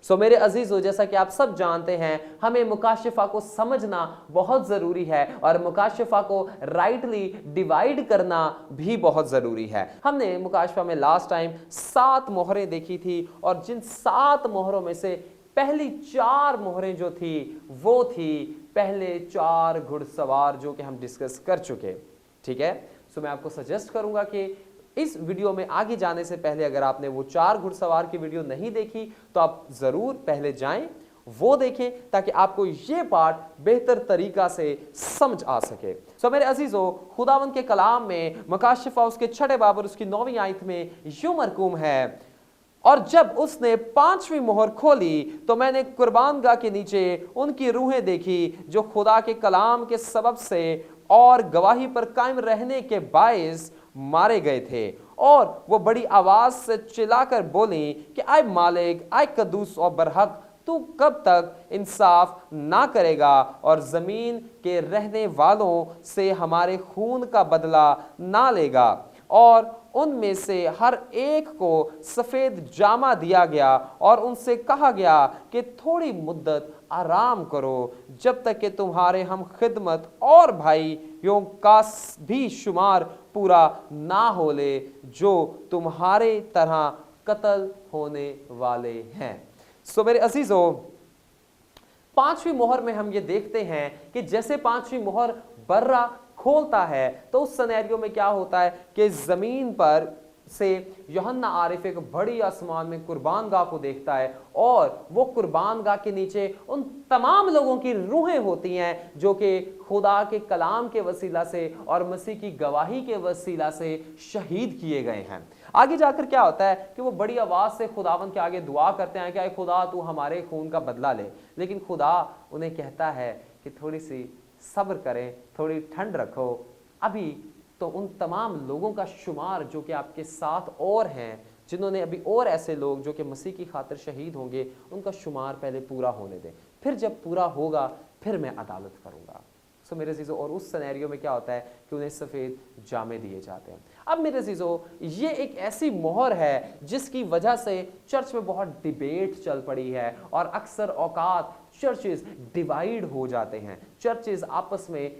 सो मेरे अजीजों, जैसा कि आप सब जानते हैं, हमें मुकाशिफा को समझना बहुत जरूरी है और मुकाशिफा को राइटली डिवाइड करना भी बहुत जरूरी है। हमने मुकाशिफा में लास्ट टाइम 7 मोहरें देखी थी और जिन 7 मोहरों में से पहली 4 मोहरें जो थी वो थी पहले 4 घुड़सवार, जो कि हम डिस्कस कर चुके। ठीक है, सो मैं आपको सजेस्ट करूंगा कि इस वीडियो में आगे जाने से पहले अगर आपने वो 4 घुड़सवार की वीडियो नहीं देखी तो आप जरूर पहले जाएं, वो देखें, ताकि आपको ये पार्ट बेहतर तरीका से समझ आ सके। सो मेरे अजीजों, खुदावंद के कलाम में मुकाशिफा उसके 6 बाब और उसकी 9वीं आयत में यूं मरकूम है, और जब उसने 5वीं मोहर खोली तो मैंने कुर्बानगाह के नीचे उनकी रूहें देखी जो खुदा के कलाम के सबब से और गवाही पर कायम रहने के बायस मारे गए थे, और वो बड़ी आवाज से चिल्लाकर बोली कि आय मालिक, आय कदूस और बरहक, तू कब तक इंसाफ ना करेगा और जमीन के रहने वालों से हमारे खून का बदला ना लेगा। और उनमें से हर एक को सफेद जामा दिया गया और उनसे कहा गया कि थोड़ी मुद्दत आराम करो, जब तक कि तुम्हारे हम खिदमत और भाइयों का भी शुमार पूरा ना हो ले, जो तुम्हारे तरह कत्ल होने वाले हैं। सो मेरे अजीजों, 5वीं मोहर में हम ये देखते हैं कि जैसे 5वीं मोहर बर्रा खोलता है तो उस सिनेरियो में क्या होता है कि जमीन पर से यूहन्ना आरिफ एक बड़ी आसमान में कुर्बानगाह को देखता है, और वो कुर्बानगाह के नीचे उन तमाम लोगों की रूहें होती हैं जो कि खुदा के कलाम के वसीला से और मसीह की गवाही के वसीला से शहीद किए गए हैं। आगे जाकर क्या होता है कि वो बड़ी आवाज से खुदावंद के आगे दुआ करते हैं कि आए खुदा, तू हमारे खून का बदला ले, लेकिन खुदा उन्हें कहता है कि थोड़ी सी सब्र करें, थोड़ी ठंड रखो, अभी तो उन तमाम लोगों का शुमार जो कि आपके साथ और हैं, जिन्होंने अभी और ऐसे लोग जो कि मसीह की खातिर शहीद होंगे, उनका शुमार पहले पूरा होने दें, फिर जब पूरा होगा फिर मैं अदालत करूंगा। सो मेरे अजीजों, और उस सिनेरियो में क्या होता है कि उन्हें सफ़ेद जामे दिए जाते हैं। अब मेरे अजीजों, ये एक ऐसी मोहर है जिसकी वजह से चर्च में बहुत डिबेट चल पड़ी है और अक्सर औकात चर्चेस डिवाइड हो जाते हैं। चर्चेस आपस में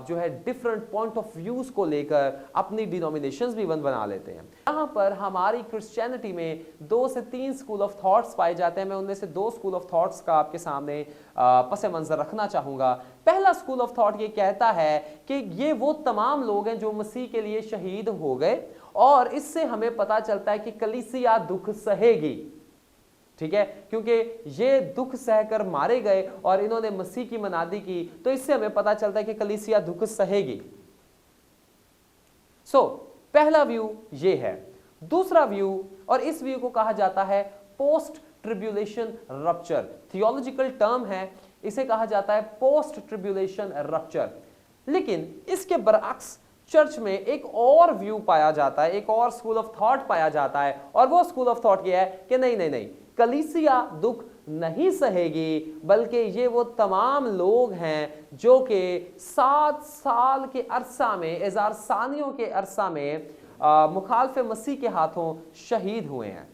जो है डिफरेंट पॉइंट ऑफ व्यूज को लेकर अपनी डिनोमिनेशंस भी बना लेते हैं। यहाँ पर हमारी क्रिश्चियनिटी में 2 से 3 स्कूल ऑफ थॉट्स पाए जाते हैं। मैं उनमें से 2 स्कूल ऑफ थॉट्स का आपके सामने पसे मंजर रखना चाहूंगा। पहला स्कूल ऑफ थॉट ये कहता है कि ये वो तमाम लोग हैं जो मसीह के लिए शहीद हो गए, और इससे हमें पता चलता है कि कलीसिया दुख सहेगी। ठीक है, क्योंकि ये दुख सहकर मारे गए और इन्होंने मसीह की मनादी की, तो इससे हमें पता चलता है कि कलीसिया दुख सहेगी। सो पहला व्यू ये है। दूसरा व्यू, और इस व्यू को कहा जाता है post tribulation rupture. Theological term है, इसे कहा जाता है पोस्ट ट्रिब्यूलेशन रप्चर। लेकिन इसके बरअक्स चर्च में एक और व्यू पाया जाता है, एक और स्कूल ऑफ थॉट पाया जाता है, और वो स्कूल ऑफ थॉट ये है कि नहीं नहीं नहीं, कलीसिया दुख नहीं सहेगी, बल्कि ये वो तमाम लोग हैं जो कि 7 साल के अरसा में, इज़ार सानियों के अरसा में मुखालफे मसीह के हाथों शहीद हुए हैं।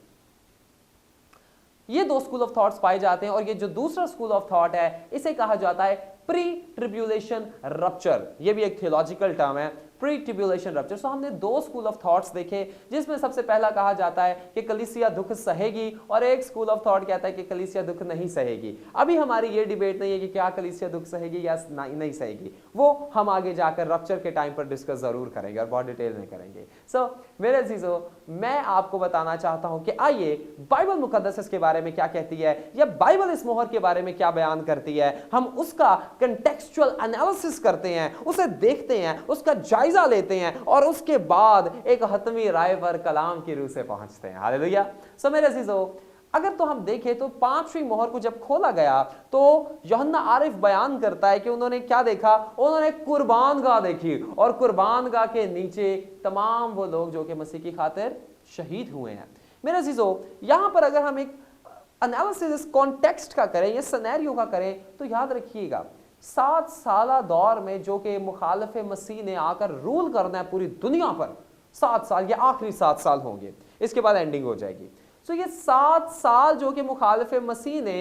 ये 2 स्कूल ऑफ थॉट्स पाए जाते हैं, और ये जो दूसरा स्कूल ऑफ थॉट है इसे कहा जाता है प्री ट्रिब्यूलेशन रप्चर। ये भी एक थियोलॉजिकल टर्म है, प्री ट्रिब्यूलेशन रप्चर। सो हमने 2 स्कूल ऑफ थॉट्स देखे, जिसमें सबसे पहला कहा जाता है कि कलीसिया दुख सहेगी, और एक स्कूल ऑफ थॉट कहता है कि कलीसिया दुख नहीं सहेगी। अभी हमारी ये डिबेट नहीं है कि क्या कलीसिया दुख सहेगी या नहीं सहेगी, वो हम आगे जाकर रप्चर के टाइम पर डिस्कस जरूर करेंगे और बहुत डिटेल में करेंगे। सो मेरे अजीजों, मैं आपको बताना चाहता हूं कि आइए बाइबल मुकद्दस इसके बारे में क्या कहती है, या बाइबल इस मोहर के बारे में क्या बयान करती है। हम उसका कंटेक्चुअल एनालिसिस करते हैं, उसे देखते हैं, उसका जायजा लेते हैं, और उसके बाद एक हतमी राय पर कलाम की रूह से पहुंचते हैं। हालेलुया। सो मेरे अजीजों, अगर तो हम देखें तो 5वीं मोहर को जब खोला गया तो यूहन्ना आरिफ बयान करता है कि उन्होंने क्या देखा, उन्होंने कुर्बानगाह देखी, और कुर्बानगाह के नीचे तमाम वो लोग जो कि मसीह की खातिर शहीद हुए हैं। मेरे अजीजों, यहां पर अगर हम एक एनालिसिस कॉन्टेक्स्ट का करें, ये सिनेरियो का करें, तो याद रखिएगा 7 साला दौर में जो कि मुखालिफ मसीह ने आकर रूल करना है पूरी दुनिया पर, 7 साल, ये आखिरी 7 साल होंगे, इसके बाद एंडिंग हो जाएगी। सो ये 7 साल जो कि मुखालिफ मसीह ने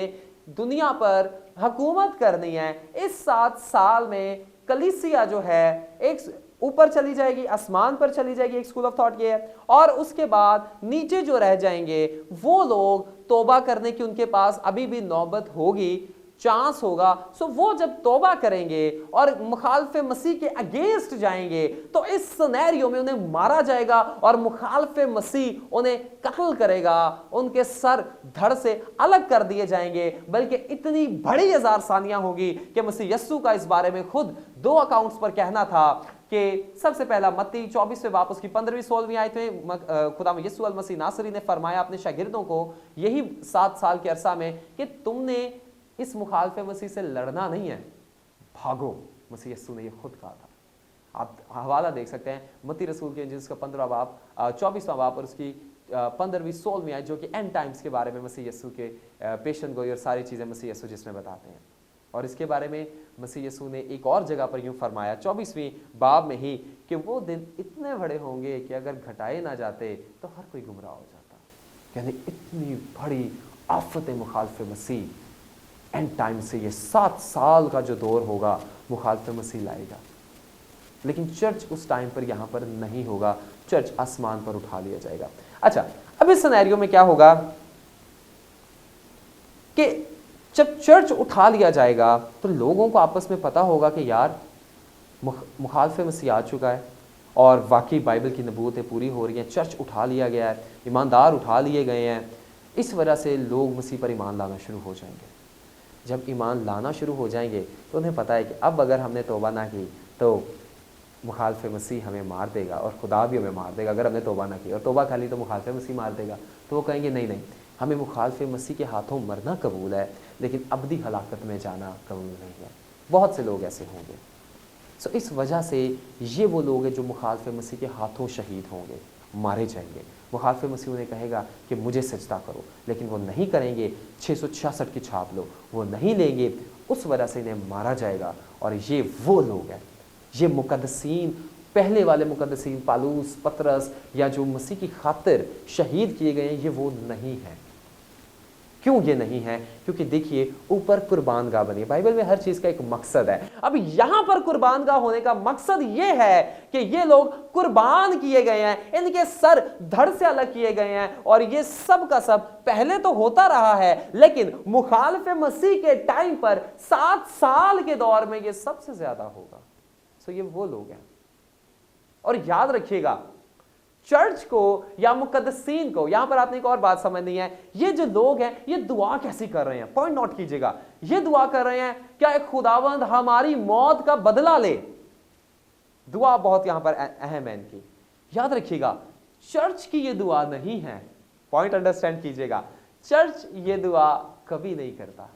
दुनिया पर हुकूमत करनी है, इस 7 साल में कलीसिया जो है एक ऊपर चली जाएगी, आसमान पर चली जाएगी, एक स्कूल ऑफ थॉट ये है। और उसके बाद नीचे जो रह जाएंगे वो लोग तौबा करने की उनके पास अभी भी नौबत होगी, चांस होगा। सो वो जब तौबा करेंगे और मुखालिफ मसीह के अगेंस्ट जाएंगे तो इस सिनेरियो में उन्हें मारा जाएगा और मुखालिफ मसीह उन्हें कत्ल करेगा, उनके सर धड़ से अलग कर दिए जाएंगे। बल्कि इतनी बड़ी हजार सानियां होगी कि मसीह यस्सु का इस बारे में खुद 2 अकाउंट्स पर कहना था कि सबसे पहला मत्ती 24वें बाब उसकी 15वीं 16वीं आयत में खुदा यस्सु अल मसीह नासरी ने फरमाया अपने शागिर्दों को यही 7 साल के अरसा में कि तुमने इस मुखालिफ मसीह से लड़ना नहीं है, भागो। मसीह यस्सु ने यह खुद कहा था। आप हवाला देख सकते हैं मत्ती रसूल के इंजील का 15वां बाब 24वां बाब और उसकी 15वीं 16वीं आयत, जो कि एंड टाइम्स के बारे में मसीह यस्सु के पेशन गोई और सारी चीजें मसीह यस्सु जिसमें बताते हैं। और इसके बारे में मसीह यस्सु ने एक और जगह पर यूं फरमाया 24वीं बाब में ही कि वो दिन इतने बड़े होंगे कि अगर घटाए ना जाते तो हर कोई गुमराह हो जाता। यानी इतनी बड़ी आफत मुखालिफ मसीह एंड टाइम से ये 7 साल का जो दौर होगा मुखालिफ मसीह लाएगा। लेकिन चर्च उस टाइम पर यहां पर नहीं होगा, चर्च आसमान पर उठा लिया जाएगा। अच्छा, अब इस सिनेरियो में क्या होगा कि जब चर्च उठा लिया जाएगा तो लोगों को आपस में पता होगा कि यार मुखालिफ मसीह आ चुका है और वाकई बाइबल की नबूवतें पूरी हो रही हैं, चर्च उठा लिया गया है, ईमानदार उठा लिए गए हैं। इस वजह से लोग मसीह पर ईमान लाना शुरू हो जाएंगे। जब ईमान लाना शुरू हो जाएंगे तो उन्हें पता है कि अब अगर हमने तौबा ना की तो मुखालिफ मसीह हमें मार देगा और खुदा भी हमें मार देगा अगर हमने तौबा ना की, और तौबा कर ली तो मुखालिफ मसीह मार देगा। तो वो कहेंगे नहीं नहीं, हमें मुखालिफ मसीह के हाथों मरना कबूल है लेकिन अबदी हलाकत में जाना कबूल नहीं है। बहुत से लोग ऐसे होंगे। सो इस वजह से ये वो लोग हैं जो मुखालिफ मसीह के हाथों शहीद होंगे, मारे जाएंगे। मुखालिफ मसीह उन्हें कहेगा कि मुझे सजदा करो, लेकिन वो नहीं करेंगे। 666 की छाप लो, वो नहीं लेंगे, उस वजह से इन्हें मारा जाएगा। और ये वो लोग हैं, ये मुकद्दसीन, पहले वाले मुकद्दसीन पालूस, पतरस या जो मसीह की खातिर शहीद किए गए हैं, ये वो नहीं है। क्यों ये नहीं है? क्योंकि देखिए ऊपर कुर्बान गाह बनी है। बाइबल में हर चीज का एक मकसद है। अब यहां पर कुर्बान गाह होने का मकसद ये है कि ये लोग कुर्बान किए गए हैं, इनके सर धड़ से अलग किए गए हैं। और ये सब का सब पहले तो होता रहा है, लेकिन मुखालिफ मसीह के टाइम पर 7 साल के दौर में ये सबसे ज्यादा होगा। सो ये वो लोग हैं। और याद रखिएगा, चर्च को या मुकद्दसीन को, यहां पर आपने एक और बात समझनी है, ये जो लोग हैं ये दुआ कैसी कर रहे हैं, पॉइंट नोट कीजिएगा। ये दुआ कर रहे हैं क्या एक खुदावंद हमारी मौत का बदला ले। दुआ बहुत यहां पर अहम है इनकी, याद रखिएगा। चर्च की ये दुआ नहीं है, पॉइंट अंडरस्टैंड कीजिएगा। चर्च ये दुआ कभी नहीं करता।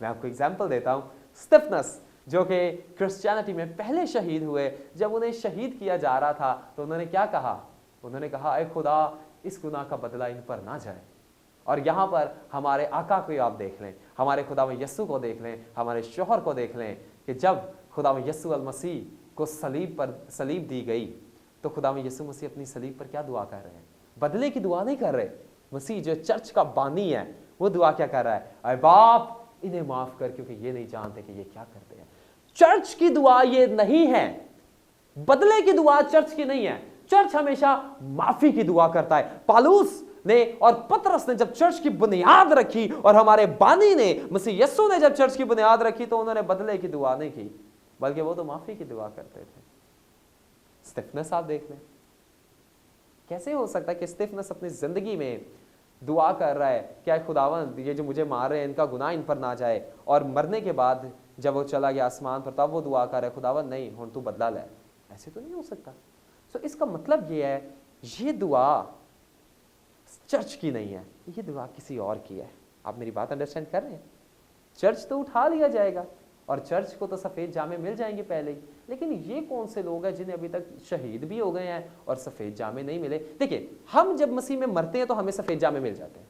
मैं आपको एग्जाम्पल देता हूं। स्टिफनस जो कि क्रिश्चियनिटी में पहले शहीद हुए, जब उन्हें शहीद किया जा रहा था तो उन्होंने क्या कहा? उन्होंने कहा ऐ खुदा इस गुनाह का बदला इन पर ना जाए। और यहां पर हमारे आका को आप देख लें, हमारे खुदा में यस्सु को देख लें, हमारे शौहर को देख लें कि जब खुदा में यस्सु अल मसीह को सलीब दी गई तो खुदा में यस्सु मसीह अपनी सलीब पर क्या दुआ कर रहे हैं? बदले की दुआ नहीं कर रहे। मसीह जो चर्च का बानी है वो दुआ क्या कर रहा है? ऐ बाप इन्हें माफ कर, क्योंकि ये नहीं जानते कि ये क्या करते हैं। चर्च की दुआ ये नहीं है, बदले की दुआ चर्च की नहीं है। चर्च हमेशा माफी की दुआ करता है। पालूस ने और पतरस ने जब चर्च की बुनियाद रखी और हमारे बानी ने मसीह यस्सु ने जब चर्च की बुनियाद रखी तो उन्होंने बदले की दुआ नहीं की, बल्कि वो तो माफी की दुआ करते थे। स्टिफनस आप देख लें, कैसे हो सकता है कि स्टिफनस अपनी जिंदगी में दुआ कर रहा है क्या खुदावंद ये जो मुझे मार रहे हैं इनका गुनाह इन पर ना जाए, और मरने के बाद जब वो चला गया आसमान पर तब वो दुआ कर रहा है खुदावंद नहीं हुण तू बदला ले। ऐसे तो नहीं हो सकता। तो इसका मतलब ये है ये दुआ चर्च की नहीं है, ये दुआ किसी और की है। आप मेरी बात अंडरस्टैंड कर रहे हैं? चर्च तो उठा लिया जाएगा और चर्च को तो सफेद जामे मिल जाएंगे पहले ही, लेकिन ये कौन से लोग हैं जिन्हें अभी तक शहीद भी हो गए हैं और सफेद जामे नहीं मिले? देखिए, हम जब मसीह में मरते हैं तो हमें सफेद जामे मिल जाते हैं।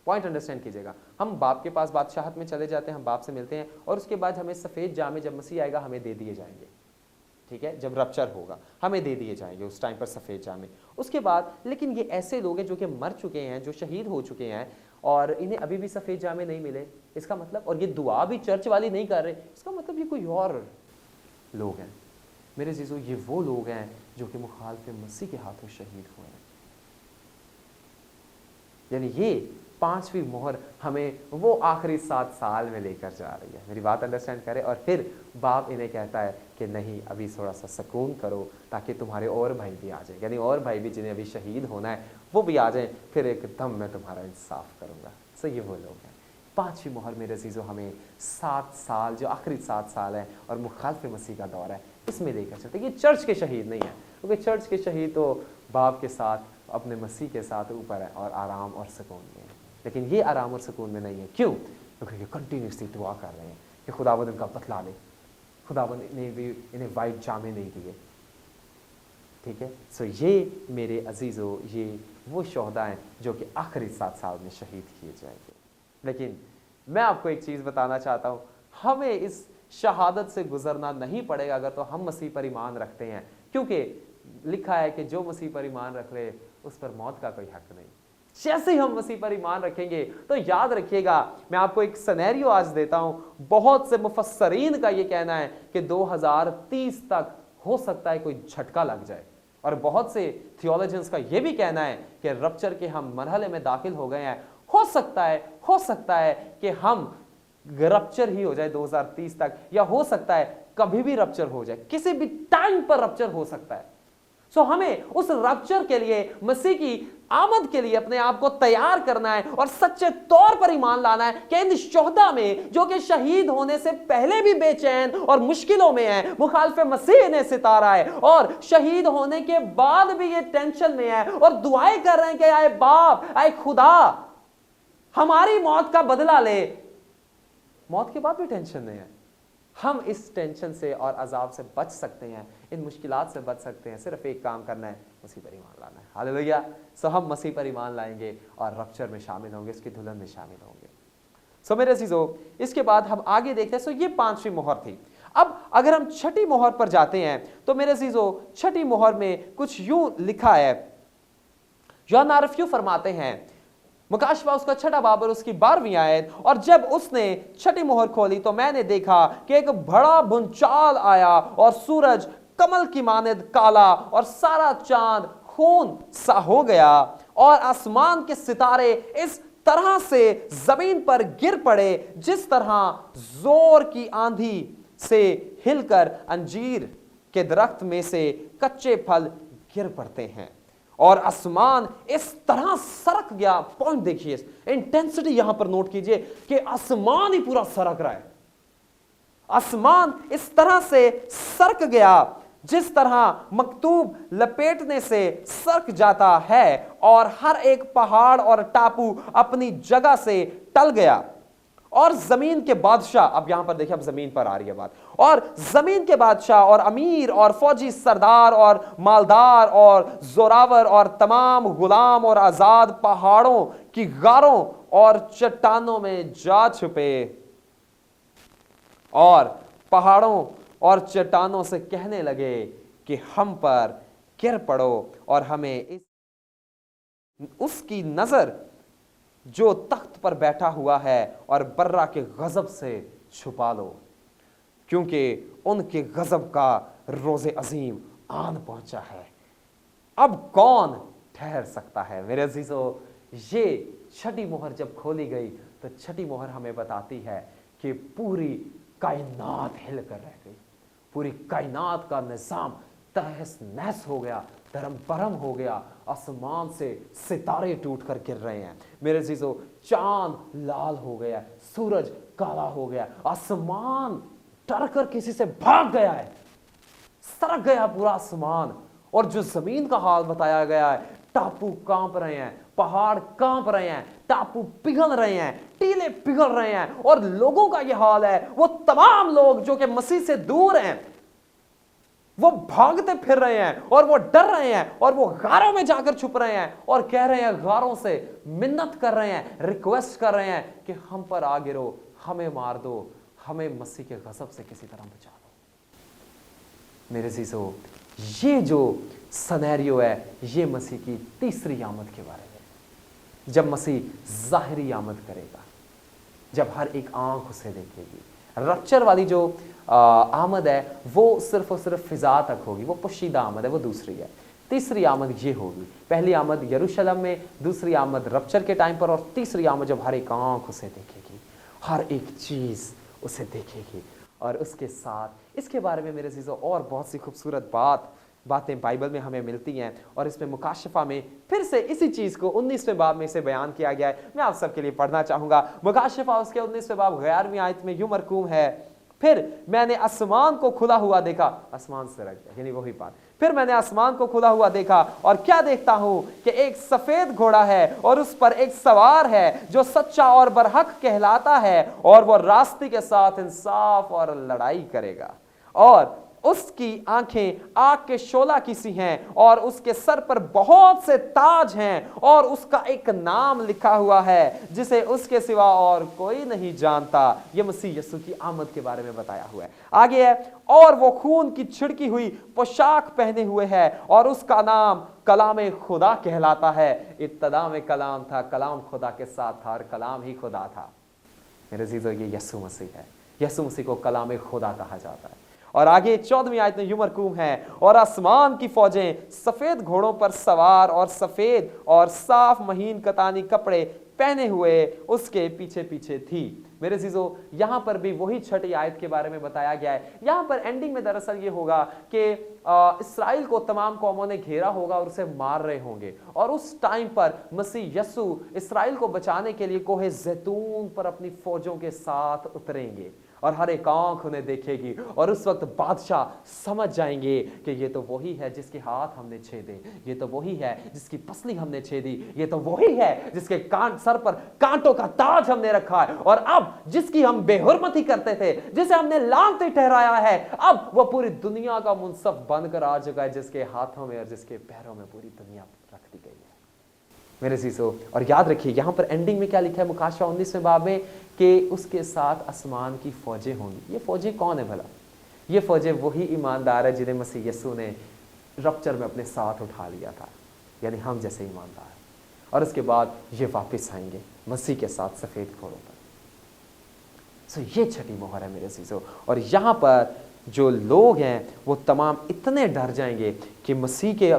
पॉइंट अंडरस्टैंड कीजिएगा। हम बाप के पास बादशाहत में चले जाते हैं, हम बाप से मिलते हैं और उसके बाद हमें सफेद जामे जब मसीह आएगा हमें दे दिए जाएंगे। ठीक है, जब रप्चर होगा हमें दे दिए जाएंगे उस टाइम पर सफ़ेद जामे। उसके बाद लेकिन ये ऐसे लोग हैं जो कि मर चुके हैं, जो शहीद हो चुके हैं और इन्हें अभी भी सफ़ेद जामे नहीं मिले, इसका मतलब, और ये दुआ भी चर्च वाली नहीं कर रहे, इसका मतलब ये कोई और लोग हैं। मेरे अज़ीज़ों, ये वो लोग हैं जो कि मुखालिफ मसीह के हाथों शहीद हुए हैं। यानी ये 5वीं मोहर हमें वो आखिरी 7 साल में लेकर जा रही है। मेरी बात अंडरस्टैंड करें। और फिर बाप इन्हें कहता है कि नहीं, अभी थोड़ा सा सुकून करो ताकि तुम्हारे और भाई भी आ जाएं, यानी और भाई भी जिन्हें अभी शहीद होना है वो भी आ जाएं, फिर एकदम मैं तुम्हारा इंसाफ करूँगा। सो ये वो लोग हैं। 5वीं मोहर मेरे अज़ीज़ों हमें 7 साल, जो आखिरी 7 साल है और मुखालिफ मसीह का दौर है, इसमें लेकर चलते। ये चर्च के शहीद नहीं है, क्योंकि चर्च के शहीद तो बाप के साथ, अपने मसीह के साथ ऊपर है और आराम और सुकून में है। लेकिन ये आराम और सुकून में नहीं है। क्यों? क्योंकि ये कंटिन्यूसली दुआ कर रहे हैं कि खुदावंद इनका बदला ले। खुदावंद ने भी इन्हें वाइट जामे नहीं दिए, ठीक है। सो ये मेरे अजीज़ों, ये वो शोहदा हैं जो कि आखिरी 7 साल में शहीद किए जाएंगे। लेकिन मैं आपको एक चीज़ बताना चाहता हूँ, हमें इस शहादत से गुजरना नहीं पड़ेगा अगर तो हम मसीह पर ईमान रखते हैं, क्योंकि लिखा है कि जो मसीह पर ईमान रख ले उस पर मौत का कोई हक नहीं। जैसे ही हम मसीह पर ईमान रखेंगे तो याद रखिएगा, मैं आपको एक सिनेरियो आज देता हूं। बहुत से मुफस्सरीन का ये कहना है कि 2030 तक हो सकता है कोई झटका लग जाए, और बहुत से थियोलॉजियंस का ये भी कहना है कि रप्चर के हम मरहले में दाखिल हो गए हैं। हो सकता है कि हम रप्चर ही हो जाए 2030 तक, या हो सकता है कभी भी रप्चर हो जाए, किसी भी टाइम पर रप्चर हो सकता है। सो हमें उस रप्चर के लिए, मसीह की आमद के लिए अपने आप को तैयार करना है और सच्चे तौर पर ईमान लाना है कि इन शोहदा में जो कि शहीद होने से पहले भी बेचैन और मुश्किलों में है, मुखालिफ मसीह ने सितारा है, और शहीद होने के बाद भी ये टेंशन में है और दुआएं कर रहे हैं कि आए बाप, आए खुदा, हमारी मौत का बदला ले। मौत के बाद भी टेंशन नहीं है। हम इस टेंशन से और अजाब से बच सकते हैं, इन मुश्किलात से बच सकते हैं। सिर्फ एक काम करना है, मसीह पर ईमान लाना है। हालेलुया। सो हम मसीह पर ईमान लाएंगे और रप्चर में शामिल होंगे, इसकी दुल्हन में शामिल होंगे। सो मेरे अज़ीज़ों, इसके बाद हम आगे देखते हैं। सो ये 5वीं मोहर थी। अब अगर हम 6ठी मोहर पर जाते हैं तो मेरे अज़ीज़ों, 6ठी मोहर में कुछ यूं लिखा है। यूहन्ना रफ़ी फरमाते हैं, मुकाशवा उसका 6ठा बाब और उसकी 12वीं आयत, और जब उसने 6ठी मोहर खोली तो मैंने देखा कि एक बड़ा भूचाल आया और सूरज कमल की मानद काला और सारा चांद खून सा हो गया, और आसमान के सितारे इस तरह से जमीन पर गिर पड़े जिस तरह जोर की आंधी से हिलकर अंजीर के दरख्त में से कच्चे फल गिर पड़ते हैं, और आसमान इस तरह सरक गया। पॉइंट देखिए, इंटेंसिटी यहां पर नोट कीजिए कि आसमान ही पूरा सरक रहा है। आसमान इस तरह से सरक गया जिस तरह मकतूब लपेटने से सरक जाता है, और हर एक पहाड़ और टापू अपनी जगह से टल गया, और जमीन के बादशाह, अब यहां पर देखिए, अब जमीन पर आ रही है बात, और जमीन के बादशाह और अमीर और फौजी सरदार और मालदार और जोरावर और तमाम गुलाम और आजाद पहाड़ों की गारों और चट्टानों में जा छुपे, और पहाड़ों और चट्टानों से कहने लगे कि हम पर गिर पड़ो और हमें उसकी नजर जो तख्त पर बैठा हुआ है और बर्रा के गजब से छुपा लो, क्योंकि उनके गजब का रोज़े अजीम आन पहुंचा है। अब कौन ठहर सकता है? मेरे अजीजों, ये 6ठी मोहर जब खोली गई तो 6ठी मोहर हमें बताती है कि पूरी कायनात हिल कर रह गई। पूरी कायनात का निज़ाम तहस नहस हो गया, धर्म परम हो गया। आसमान से सितारे टूट कर गिर रहे हैं। मेरे अजीजों, चांद लाल हो गया, सूरज काला हो गया, आसमान डर कर किसी से भाग गया है, सरक गया पूरा आसमान। और जो जमीन का हाल बताया गया है, टापू कांप रहे हैं, पहाड़ कांप रहे हैं, टापू पिघल रहे हैं, टीले पिघल रहे हैं, और लोगों का यह हाल है, वो तमाम लोग जो कि मसीह से दूर हैं, वो भागते फिर रहे हैं और वो डर रहे हैं और वो गारों में जाकर छुप रहे हैं और कह रहे हैं, गारों से मिन्नत कर रहे हैं, रिक्वेस्ट कर रहे हैं कि हम पर आ गिरो, हमें मार दो, हमें मसीह के गजब से किसी तरह बचा दो। मेरे अज़ीज़ों, ये जो सनेरियो है ये मसीह की तीसरी आमद के बारे में, जब मसीह ज़ाहिरी आमद करेगा, जब हर एक आंख उसे देखेगी। रप्चर वाली जो आमद है वो सिर्फ और सिर्फ फिजा तक होगी, वो पोशीदा आमद है, वो दूसरी है। तीसरी आमद ये होगी, पहली आमद यरूशलेम में, दूसरी आमद रप्चर के टाइम पर, और तीसरी आमद जब हर एक आंख उसे देखेगी, हर एक चीज़ उसे देखेगी। और उसके साथ इसके बारे में मेरे अज़ीज़ों और बहुत सी खूबसूरत बातें बाइबल में हमें मिलती हैं, और इसमें मुकाशफा में फिर से इसी चीज़ को 19वें बाब में इसे बयान किया गया है। मैं आप सबके लिए पढ़ना चाहूँगा। मुकाशफा उसके 19वें बाब 11वीं आयत में यूं मरकूम है, फिर मैंने आसमान को खुला हुआ देखा, आसमान से रख गया, यानी वही बात। फिर मैंने आसमान को खुला हुआ देखा, और क्या देखता हूं कि एक सफेद घोड़ा है, और उस पर एक सवार है जो सच्चा और बरहक कहलाता है, और वो रास्ते के साथ इंसाफ और लड़ाई करेगा। और उसकी आंखें आग के शोला की सी हैं, और उसके सर पर बहुत से ताज हैं, और उसका एक नाम लिखा हुआ है जिसे उसके सिवा और कोई नहीं जानता। यह मसीह यीशु की आमद के बारे में बताया हुआ है। आगे है, और वो खून की छिड़की हुई पोशाक पहने हुए है, और उसका नाम कलाम खुदा कहलाता है। इब्तिदा में कलाम था, कलाम खुदा के साथ था, और कलाम ही खुदा था। मेरे अज़ीज़ों, ये यीशु मसीह है। यीशु मसीह को कलाम खुदा कहा जाता है। और आगे 14वीं आयत में यूं मरकूम है, और आसमान की फौजें सफेद घोड़ों पर सवार और सफेद और साफ महीन कतानी कपड़े पहने हुए उसके पीछे पीछे थी। मेरे अज़ीज़ों, यहां पर भी वही छठी आयत के बारे में बताया गया है। यहां पर एंडिंग में दरअसल ये होगा कि इस्राएल को तमाम कौमों ने घेरा होगा और उसे मार रहे होंगे, और उस टाइम पर मसीह यीशु इस्राएल को बचाने के लिए कोहे ज़ैतून पर अपनी फौजों के साथ उतरेंगे, और हर एक आंख उन्हें देखेगी, और उस वक्त बादशाह समझ जाएंगे कि ये तो वही है जिसके हाथ हमने छेदे, ये तो वही है जिसकी पसली हमने छेदी, ये तो वही है जिसके सर पर कांटों का ताज हमने रखा है, और अब जिसकी हम बेहुरमती करते थे, जिसे हमने लानती ठहराया है, अब वो पूरी दुनिया का मुंसफ बनकर आ चुका है, जिसके हाथों में और जिसके पैरों में पूरी दुनिया रख दी गई है। मेरे अज़ीज़ों, और याद रखिए यहां पर एंडिंग में क्या लिखा है मुकाशफा 19वें बाब में, कि उसके साथ आसमान की फौजें होंगी। ये फौजें कौन है भला? ये फौजें वही ईमानदार है जिन्हें मसीह यीशु ने रप्चर में अपने साथ उठा लिया था, यानी हम जैसे ईमानदार। और उसके बाद ये वापस आएंगे मसीह के साथ सफेद घोड़ों पर। सो ये छठी मोहर है मेरे अज़ीज़ों। और यहाँ पर जो लोग हैं वो तमाम इतने डर जाएंगे कि मसीह के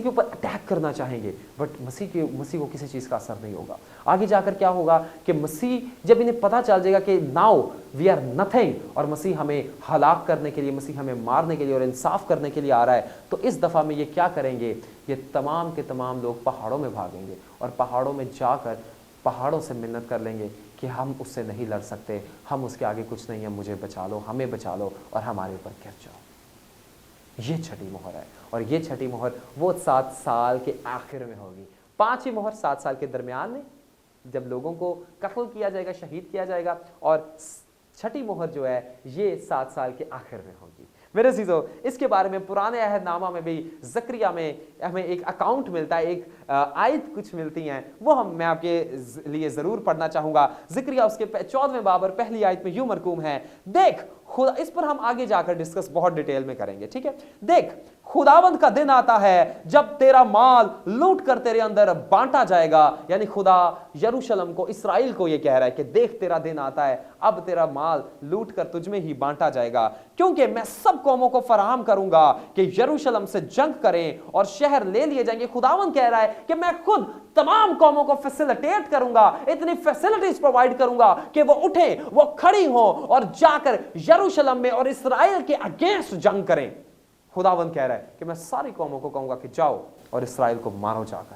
ऊपर अटैक करना चाहेंगे, बट मसीह को किसी चीज़ का असर नहीं होगा। आगे जाकर क्या होगा कि मसीह, जब इन्हें पता चल जाएगा कि नाउ वी आर नथिंग, और मसीह हमें हलाक करने के लिए, मसीह हमें मारने के लिए और इंसाफ करने के लिए आ रहा है, तो इस दफ़ा में ये क्या करेंगे? ये तमाम के तमाम लोग पहाड़ों में भागेंगे, और पहाड़ों में जाकर पहाड़ों से मिन्नत कर लेंगे कि हम उससे नहीं लड़ सकते, हम उसके आगे कुछ नहीं है, मुझे बचा लो, हमें बचा लो, और हमारे ऊपर गिर जाओ। ये छठी मोहर है, और ये छठी मोहर वो 7 साल के आखिर में होगी। 5वीं मोहर 7 साल के दरमियान में, जब लोगों को कत्ल किया जाएगा, शहीद किया जाएगा, और छठी मोहर जो है ये 7 साल के आखिर में होगी। मेरे अज़ीज़ों, इसके बारे में पुराने अहदनामा में भी ज़करिया में हमें एक अकाउंट मिलता है, एक आयत कुछ मिलती हैं, वो मैं आपके लिए ज़रूर पढ़ना चाहूँगा। ज़करिया उसके 14वें बाब और पहली आयत में यूं मरकूम है, देख खुदा, इस पर हम आगे जाकर डिस्कस बहुत डिटेल में करेंगे, ठीक है। देख, खुदावंद का दिन आता है जब तेरा माल लूट कर तेरे अंदर बांटा जाएगा, यानी खुदा यरूशलेम को, इस्राएल को ये कह रहा है कि देख तेरा दिन आता है, अब तेरा माल लूट कर तुझ में ही बांटा जाएगा, क्योंकि मैं सब कौमों को फराहम करूंगा कि यरूशलेम से जंग करें और शहर ले लिए जाएंगे। खुदावंद कह रहा है कि मैं खुद तमाम कौमों को फैसिलिटेट करूंगा, इतनी फैसिलिटीज प्रोवाइड करूंगा कि वो उठे, वो खड़ी हो और जाकर यरूशलेम में और इस्राएल के अगेंस्ट जंग करें। खुदावंद कह रहा है कि मैं सारी कौमों को कहूंगा कि जाओ और इस्राएल को मारो जाकर,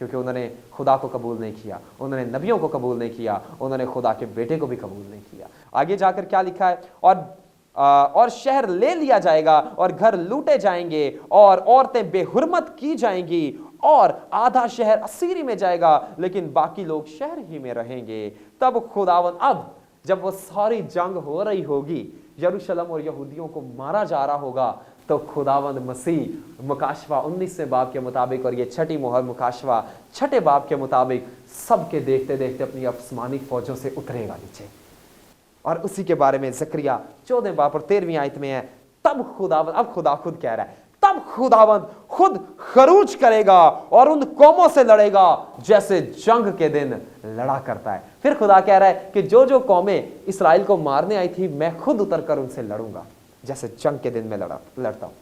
क्योंकि उन्होंने खुदा को कबूल नहीं किया, उन्होंने नबियों को कबूल नहीं किया, उन्होंने खुदा के बेटे को भी कबूल नहीं किया। आगे जाकर क्या लिखा है, और शहर ले लिया जाएगा और घर लूटे जाएंगे और औरतें बेहुरमत की जाएंगी, और आधा शहर असीरी में जाएगा लेकिन बाकी लोग शहर ही में रहेंगे। तब खुदावंद, अब जब वो सारी जंग हो रही होगी, यरूशलेम और यहूदियों को मारा जा रहा होगा, तो खुदावंद मसीह मुकाशफा 19वें बाब के मुताबिक, और ये छठी मोहर मुकाशफा 6ठे बाब के मुताबिक, सबके देखते देखते अपनी आसमानी फौजों से उतरेगा नीचे। और उसी के बारे में ज़करिया 14वें बाब और 13वीं आयत में है, तब खुदावंद, अब खुदा खुद कह रहा है, तब खुदावंद खुद खरूज करेगा और उन कौमों से लड़ेगा जैसे जंग के दिन लड़ा करता है। फिर खुदा कह रहा है कि जो जो कौमें इस्राएल को मारने आई थी, मैं खुद उतरकर उनसे लड़ूंगा जैसे जंग के दिन में लड़ता हूं।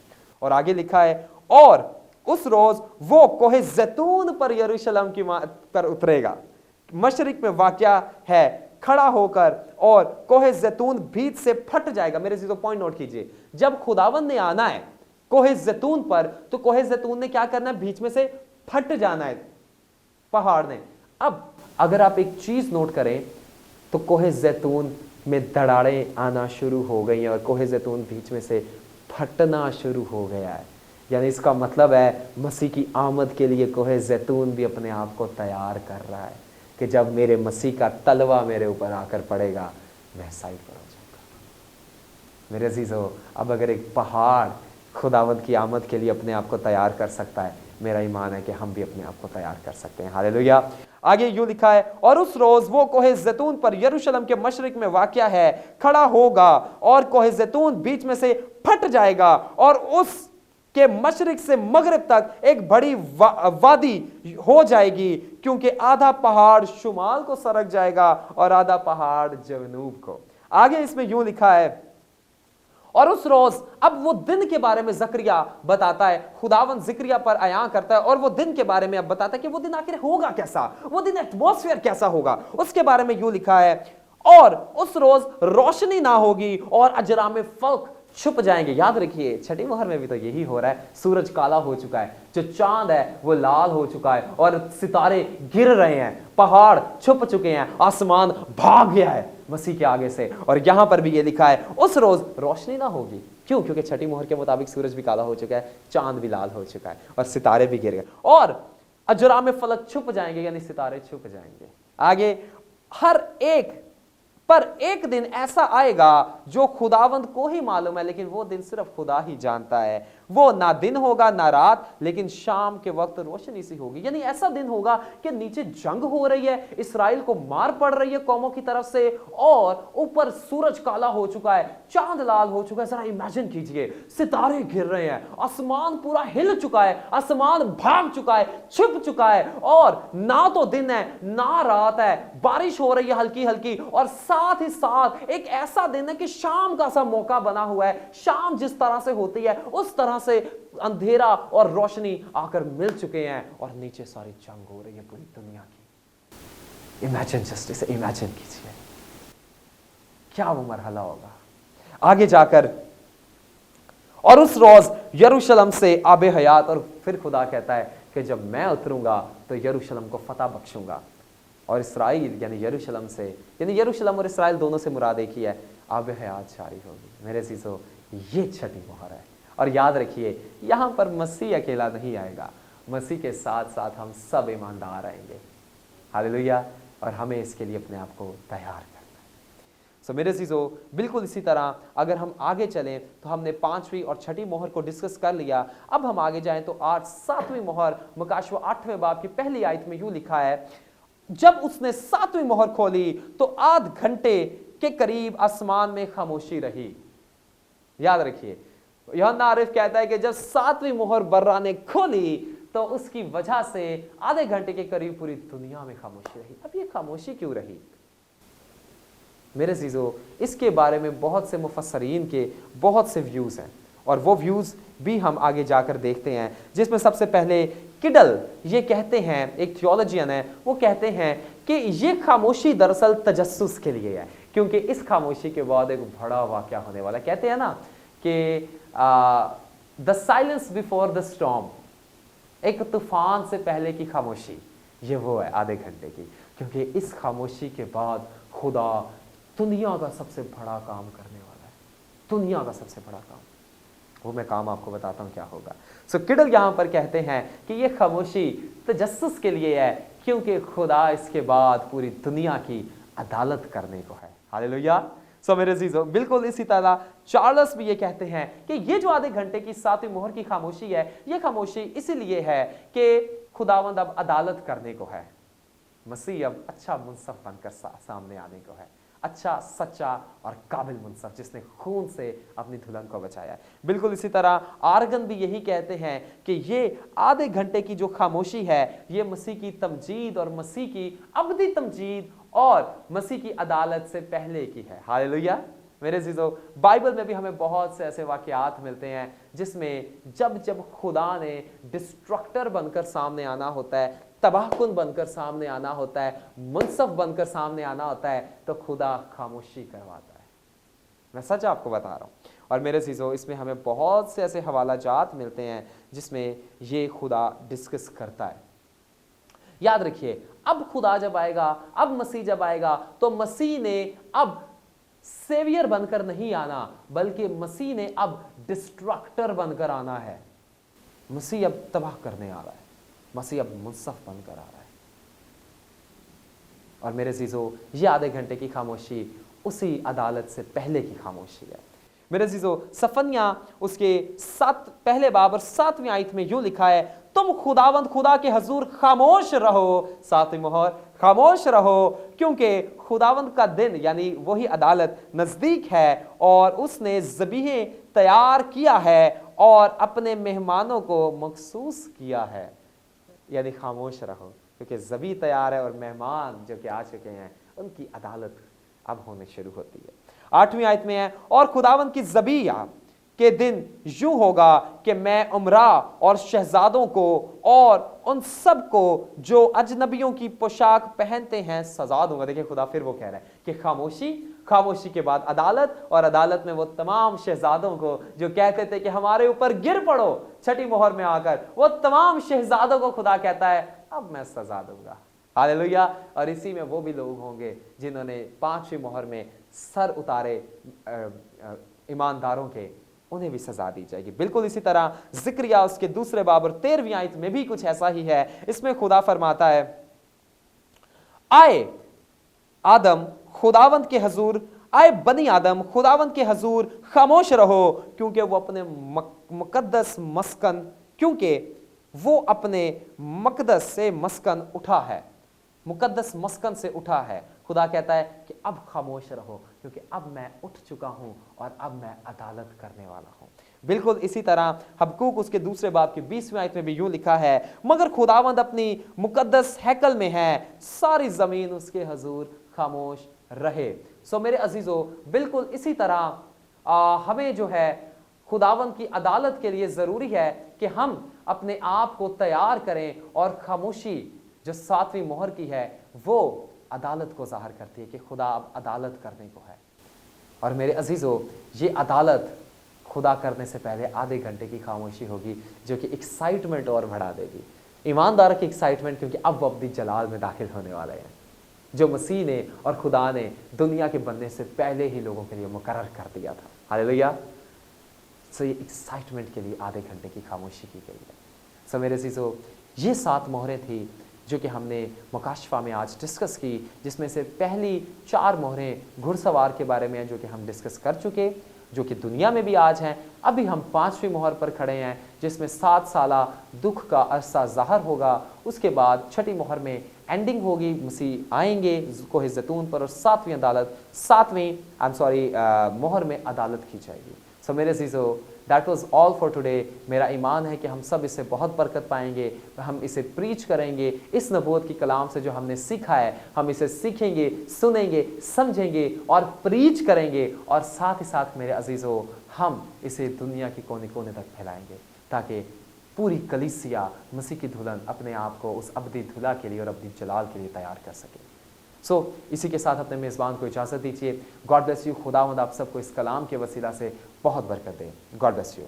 और आगे लिखा है, और उस रोज वो कोहे जैतून पर यरूशलेम की पर उतरेगा। मशरिक में वाक्या है, खड़ा होकर, और कोहे जैतून बीच से फट जाएगा। मेरे चीजों पॉइंट नोट कीजिए, जब खुदावन ने आना है कोहे जैतून पर, तो कोहे जैतून ने क्या करना है, बीच में से फट जाना है पहाड़ ने। अब अगर आप एक चीज नोट करें तो कोहे जैतून में दरारें आना शुरू हो गई हैं और कोहे जैतून बीच में से फटना शुरू हो गया है। यानी इसका मतलब है मसीह की आमद के लिए कोहे जैतून भी अपने आप को तैयार कर रहा है कि जब मेरे मसीह का तलवा मेरे ऊपर आकर पड़ेगा, मैं साइड पर हो जाऊंगा। मेरे अजीजों, अब अगर एक पहाड़ खुदावंद की आमद के लिए अपने आप को तैयार कर सकता है, मेरा ईमान है कि हम भी अपने आप को तैयार कर सकते हैं। हालेलुया। आगे यूं लिखा है, और उस रोज वो कोहे जैतून पर यरूशलेम के मशरिक में वाक़या है, खड़ा होगा और कोहे जैतून बीच में से फट जाएगा और उस के मशरिक से मगरिब तक एक बड़ी वादी हो जाएगी, क्योंकि आधा पहाड़ शुमाल को सरक जाएगा और आधा पहाड़ जनूब को। आगे इसमें यूं लिखा है, और उस रोज, अब वो दिन के बारे में जकरिया बताता है, खुदावन जिक्रिया पर आया करता है और वो दिन के बारे में अब बताता है कि वो दिन आखिर होगा कैसा, वो दिन एटमॉस्फेयर कैसा होगा। उसके बारे में यूं लिखा है, और उस रोज रोशनी ना होगी और अजरामे फल्क छुप जाएंगे। याद रखिए, छठी मोहर में भी तो यही हो रहा है, सूरज काला हो चुका है, जो चांद है वो लाल हो चुका है और सितारे गिर रहे हैं, पहाड़ छुप चुके हैं, आसमान भाग गया है मसीह के आगे से। और यहां पर भी ये लिखा है, उस रोज रोशनी ना होगी। क्यों? क्योंकि छठी मोहर के मुताबिक सूरज भी काला हो चुका है, चांद भी लाल हो चुका है और सितारे भी गिर गए, और अजरामे फलक छुप जाएंगे, यानी सितारे छुप जाएंगे। आगे, हर एक पर एक दिन ऐसा आएगा जो खुदावंद को ही मालूम है, लेकिन वो दिन सिर्फ खुदा ही जानता है। वो ना दिन होगा ना रात, लेकिन शाम के वक्त रोशनी सी होगी। यानी ऐसा दिन होगा कि नीचे जंग हो रही है, इस्राएल को मार पड़ रही है कौमों की तरफ से, और ऊपर सूरज काला हो चुका है, चांद लाल हो चुका है। जरा इमेजिन कीजिए, सितारे गिर रहे हैं, आसमान पूरा हिल चुका है, आसमान भाग चुका है, छिप चुका है, और ना तो दिन है ना रात है, बारिश हो रही है हल्की हल्की, और साथ ही साथ एक ऐसा दिन है कि शाम का सा मौका बना हुआ है। शाम जिस तरह से होती है उस तरह से अंधेरा और रोशनी आकर मिल चुके हैं और नीचे सारी जंग हो रही है पूरी दुनिया की। इमेजिन, जस्ट इसे इमेजिन कीजिए, क्या वो मरहला होगा आगे जाकर। और उस रोज यरूशलेम से आबे हयात, और फिर खुदा कहता है कि जब मैं उतरूंगा तो यरूशलेम को फतह बख्शूंगा, और इसराइल यानी यरूशलेम से, यानी यरूशलेम और इसराइल दोनों से मुराद एक ही है, आबे हयात जारी होगी। मेरे अज़ीज़ों, ये छठी मोहर है। और याद रखिए, यहां पर मसीह अकेला नहीं आएगा, मसीह के साथ साथ हम सब ईमानदार आएंगे। हालेलुया। और हमें इसके लिए अपने आप को तैयार करना है। सो मेरे अज़ीज़ों, बिल्कुल इसी तरह अगर हम आगे चलें तो हमने पांचवी और छठी मोहर को डिस्कस कर लिया। अब हम आगे जाएं तो आज सातवीं मोहर, मुकाशवा 8वें बाब की पहली आयत में यूं लिखा है, जब उसने सातवीं मोहर खोली तो आध घंटे के करीब आसमान में खामोशी रही। याद रखिए, यूहन्ना आरिफ कहता है कि जब सातवीं मोहर बर्रा ने खोली तो उसकी वजह से आधे घंटे के करीब पूरी दुनिया में खामोशी रही। अब ये खामोशी क्यों रही? मेरे अज़ीज़ों, इसके बारे में बहुत से मुफस्सरीन के बहुत से व्यूज हैं, और वो व्यूज भी हम आगे जाकर देखते हैं, जिसमें सबसे पहले किडल ये कहते हैं, एक थियोलॉजियन है, वो कहते हैं कि ये खामोशी दरअसल तजस्सुस के लिए है, क्योंकि इस खामोशी के बाद एक बड़ा वाक़या होने वाला। कहते हैं ना कि the silence before the storm, एक तूफान से पहले की खामोशी, ये वो है आधे घंटे की, क्योंकि इस खामोशी के बाद खुदा दुनिया का सबसे बड़ा काम करने वाला है। दुनिया का सबसे बड़ा काम, वो मैं काम आपको बताता हूं क्या होगा। सो किडल यहां पर कहते हैं कि ये खामोशी तजस्सुस के लिए है, क्योंकि खुदा इसके बाद पूरी दुनिया की अदालत करने को है। हालेलुया। सो मेरे अज़ीज़ों, बिल्कुल इसी तरह चार्ल्स भी ये कहते हैं कि ये जो आधे घंटे की सातवीं मोहर की खामोशी है, ये खामोशी इसीलिए है कि खुदावंद अब अदालत करने को है। मसीह अब अच्छा मुंसफ बनकर सामने आने को है। अच्छा, सच्चा और काबिल मुंसफ, जिसने खून से अपनी दुल्हन को बचाया है। बिल्कुल इसी तरह आर्गन भी यही कहते हैं कि ये आधे घंटे की जो खामोशी है, ये मसीह की तमजीद और मसीह की अबदी तमजीद और मसीह की अदालत से पहले की है। हालेलुया। मेरे अजीजों, बाइबल में भी हमें बहुत से ऐसे वाकयात मिलते हैं जिसमें जब खुदा ने डिस्ट्रक्टर बनकर सामने आना होता है, तबाहकुन बनकर सामने आना होता है, मुनसफ बनकर सामने आना होता है, तो खुदा खामोशी करवाता है। मैं सच आपको बता रहा हूं। और मेरे अजीजों, इसमें हमें बहुत से ऐसे हवाला जात मिलते हैं जिसमें ये खुदा डिस्कस करता है। याद रखिए, अब खुदा जब आएगा, अब मसीह जब आएगा, तो मसीह ने अब सेवियर बनकर नहीं आना, बल्कि मसीह ने अब डिस्ट्रक्टर बनकर आना है। मसीह अब तबाह करने आ रहा है, मसीह अब मुनसफ बनकर आ रहा है। और मेरे अजीजों, ये आधे घंटे की खामोशी उसी अदालत से पहले की खामोशी है। मेरे अजीजों, सफन्या उसके 7 पहले बाब और 7वीं आयत में यूं लिखा है, तुम खुदावंद खुदा के हजूर खामोश रहो, 7वीं मोहर, खामोश रहो, क्योंकि खुदावंद का दिन यानी वही अदालत नजदीक है और उसने ज़बीहे तैयार किया है और अपने मेहमानों को मखसूस किया है। यानी खामोश रहो, क्योंकि ज़बी तैयार है और मेहमान जो कि आ चुके हैं उनकी अदालत अब होने शुरू होती है। 8वीं आयत में है, और खुदावंद की ज़बीहा के दिन यूं होगा कि मैं उमरा और शहजादों को और उन सब को जो अजनबियों की पोशाक पहनते हैं सजा दूंगा। देखिए, खुदा फिर वो कह रहा है कि खामोशी, खामोशी के बाद अदालत, और अदालत में वो तमाम शहजादों को जो कहते थे कि हमारे ऊपर गिर पड़ो, 6ठी मोहर में आकर वो तमाम शहजादों को खुदा कहता है अब मैं सजा दूंगा। हालेलुया। और इसी में वो भी लोग होंगे जिन्होंने 5वीं मोहर में सर उतारे ईमानदारों के, उन्हें भी सजा दी जाएगी। बिल्कुल इसी तरह जिक्रिया उसके 2 बाब और 13वीं आयत में भी कुछ ऐसा ही है। इसमें खुदा फरमाता है, आए आदम खुदावंद के हजूर, आए बनी आदम खुदावंद के हजूर खामोश रहो, क्योंकि वो अपने मुकद्दस मस्कन, क्योंकि वो अपने मकदस से मस्कन उठा है, मुकद्दस मस्कन से उठा है। खुदा कहता है कि अब खामोश रहो, क्योंकि अब मैं उठ चुका हूं और अब मैं अदालत करने वाला हूं। बिल्कुल इसी तरह हबक्कूक उसके 2 बाब की 20वीं आयत में भी यूं लिखा है, मगर खुदावंद अपनी मुकद्दस हैकल में है, सारी जमीन उसके हजूर खामोश रहे। सो मेरे अजीजों, बिल्कुल इसी तरह हमें जो है खुदावंद की अदालत के लिए जरूरी है कि हम अपने आप को तैयार करें, और खामोशी जो 7वीं मोहर की है वो अदालत को जाहिर करती है कि खुदा अब अदालत करने को है। और मेरे अजीजों, ये अदालत खुदा करने से पहले आधे घंटे की खामोशी होगी, जो कि एक्साइटमेंट और बढ़ा देगी, ईमानदार की एक्साइटमेंट, क्योंकि अब वो अपनी जलाल में दाखिल होने वाले हैं, जो मसीह ने और खुदा ने दुनिया के बनने से पहले ही लोगों के लिए मुकर्रर कर दिया था। हालेलुया। सो ये एक्साइटमेंट के लिए आधे घंटे की खामोशी की गई है। सो मेरे अजीजों, ये 7 मोहरें थी जो कि हमने मुकाशफा में आज डिस्कस की, जिसमें से पहली 4 मोहरें घुड़सवार के बारे में हैं, जो कि हम डिस्कस कर चुके, जो कि दुनिया में भी आज हैं। अभी हम 5वीं मोहर पर खड़े हैं, जिसमें 7 साला दुख का अरसा ज़ाहिर होगा। उसके बाद 6ठी मोहर में एंडिंग होगी, मसीह आएंगे कोहे ज़ैतून पर, और 7वीं अदालत, 7वीं मोहर में अदालत की जाएगी। सो मेरे अज़ीज़ों, that was all for today. मेरा ईमान है कि हम सब इससे बहुत बरकत पाएंगे, हम इसे प्रीच करेंगे, इस नबूवत की कलाम से जो हमने सीखा है हम इसे सीखेंगे, सुनेंगे, समझेंगे और प्रीच करेंगे, और साथ ही साथ मेरे अजीज़ों हम इसे दुनिया के कोने कोने तक फैलाएंगे, ताकि पूरी कलीसिया मसीह की दुल्हन अपने आप को उस अबदी दुल्हा के लिए और अबदी जलाल के लिए तैयार कर सके। सो इसी के साथ अपने मेज़बान को इजाज़त दीजिए। God bless you. खुदावंद आप सबको इस कलाम के वसीला से बहुत बरकत दे। God bless you.